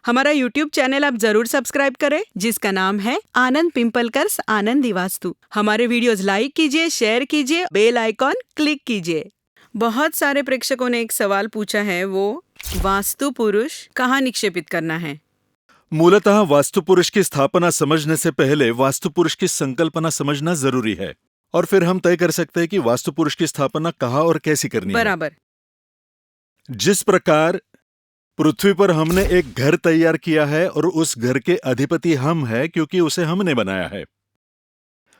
हमारा YouTube channel आप जरूर सब्सक्राइब करें, जिसका नाम है आनंद पिंपलकर्स आनंदी वास्तु। हमारे वीडियोस लाइक कीजिए, शेयर कीजिए, बेल आइकॉन क्लिक कीजिए। बहुत सारे प्रेक्षकों ने एक सवाल पूछा है, वो वास्तु पुरुष कहाँ निक्षेपित करना है। मूलतः वास्तु पुरुष की स्थापना समझने से पहले वास्तु पुरुष की संकल्पना समझना जरूरी है, और फिर हम तय कर सकते हैं कि वास्तु पुरुष की स्थापना कहाँ और कैसी करनी है। बराबर। जिस प्रकार पृथ्वी पर हमने एक घर तैयार किया है और उस घर के अधिपति हम हैं क्योंकि उसे हमने बनाया है,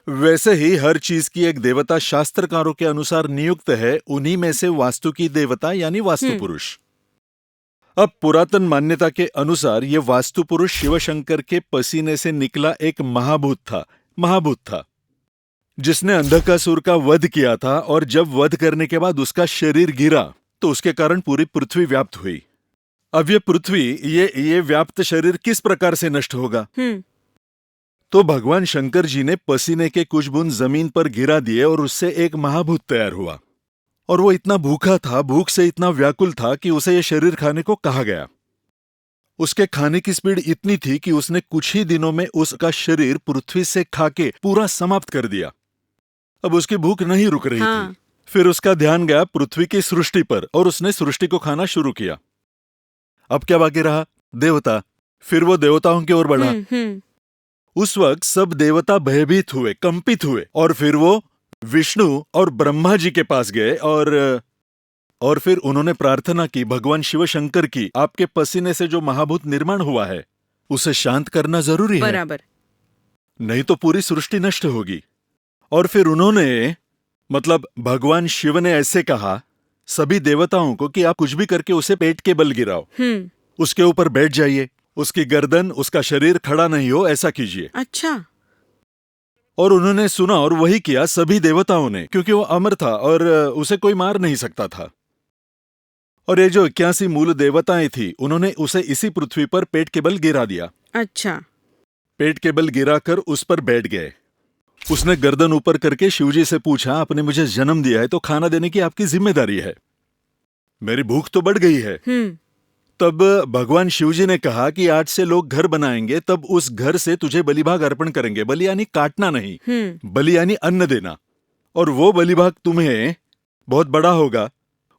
वैसे ही हर चीज की एक देवता शास्त्रकारों के अनुसार नियुक्त है। उन्हीं में से वास्तु की देवता यानी वास्तु पुरुष। अब पुरातन मान्यता के अनुसार ये वास्तु पुरुष शिव शंकर के पसीने से निकला एक महाभूत था जिसने अंधकासुर का वध किया था, और जब वध करने के बाद उसका शरीर गिरा तो उसके कारण पूरी पृथ्वी व्याप्त हुई। अब ये पृथ्वी, ये व्याप्त शरीर किस प्रकार से नष्ट होगा? तो भगवान शंकर जी ने पसीने के कुछ बूंद जमीन पर गिरा दिए और उससे एक महाभूत तैयार हुआ। और वो इतना भूखा था, भूख से इतना व्याकुल था कि उसे ये शरीर खाने को कहा गया। उसके खाने की स्पीड इतनी थी कि उसने कुछ ही दिनों में उसका शरीर पृथ्वी से खाके पूरा समाप्त कर दिया। अब उसकी भूख नहीं रुक रही थी। फिर उसका ध्यान गया पृथ्वी की सृष्टि पर और उसने सृष्टि को खाना शुरू किया। अब क्या बाकी रहा? देवता। फिर वो देवताओं की ओर बढ़ा। उस वक्त सब देवता भयभीत हुए, कंपित हुए, और फिर वो विष्णु और ब्रह्मा जी के पास गए और फिर उन्होंने प्रार्थना की, भगवान शिव शंकर की, आपके पसीने से जो महाभूत निर्माण हुआ है उसे शांत करना जरूरी है, बराबर, नहीं तो पूरी सृष्टि नष्ट होगी। और फिर उन्होंने, मतलब भगवान शिव ने ऐसे कहा सभी देवताओं को कि आप कुछ भी करके उसे पेट के बल गिराओ, उसके ऊपर बैठ जाइए, उसकी गर्दन, उसका शरीर खड़ा नहीं हो, ऐसा कीजिए। अच्छा। और उन्होंने सुना और वही किया सभी देवताओं ने, क्योंकि वो अमर था और उसे कोई मार नहीं सकता था। और ये जो 81 मूल देवताएं थी, उन्होंने उसे इसी पृथ्वी पर पेट के बल गिरा दिया। अच्छा। पेट के बल गिराकर उस पर बैठ गए। उसने गर्दन ऊपर करके शिवजी से पूछा, आपने मुझे जन्म दिया है तो खाना देने की आपकी जिम्मेदारी है, मेरी भूख तो बढ़ गई है। तब भगवान शिवजी ने कहा कि आज से लोग घर बनाएंगे, तब उस घर से तुझे बलिभाग अर्पण करेंगे। बलि यानी काटना नहीं, बलि यानी अन्न देना। और वो बलिभाग तुम्हें बहुत बड़ा होगा,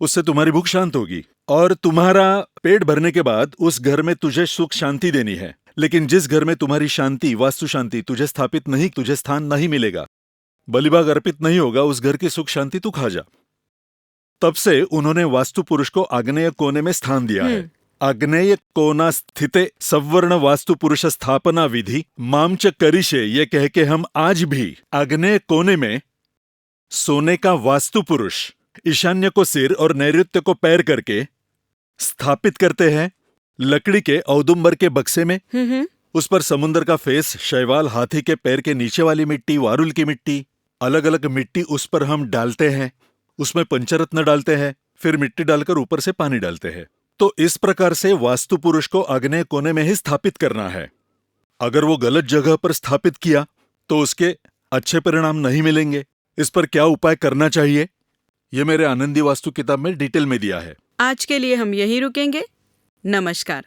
उससे तुम्हारी भूख शांत होगी, और तुम्हारा पेट भरने के बाद उस घर में तुझे सुख शांति देनी है। लेकिन जिस घर में तुम्हारी शांति, वास्तु शांति तुझे स्थापित नहीं, तुझे स्थान नहीं मिलेगा, बलिभाग अर्पित नहीं होगा, उस घर की सुख शांति तू खा जा। तब से उन्होंने वास्तु पुरुष को आग्नेय कोने में स्थान दिया है। आग्नेय कोना स्थिते सवर्ण वास्तु पुरुष स्थापना विधि मामच करिशे, ये कह के हम आज भी आग्नेय कोने में सोने का वास्तु पुरुष ईशान्य को सिर और नैऋत्य को पैर करके स्थापित करते हैं। लकड़ी के औदुंबर के बक्से में उस पर समुद्र का फेस, शैवाल, हाथी के पैर के नीचे वाली मिट्टी, वारुल की मिट्टी, अलग अलग मिट्टी उस पर हम डालते हैं। उसमें पंचरत्न डालते हैं, फिर मिट्टी डालकर ऊपर से पानी डालते हैं। तो इस प्रकार से वास्तु पुरुष को आग्नेय कोने में ही स्थापित करना है। अगर वो गलत जगह पर स्थापित किया तो उसके अच्छे परिणाम नहीं मिलेंगे। इस पर क्या उपाय करना चाहिए, ये मेरे आनंदी वास्तु किताब में डिटेल में दिया है। आज के लिए हम यहीं रुकेंगे। नमस्कार।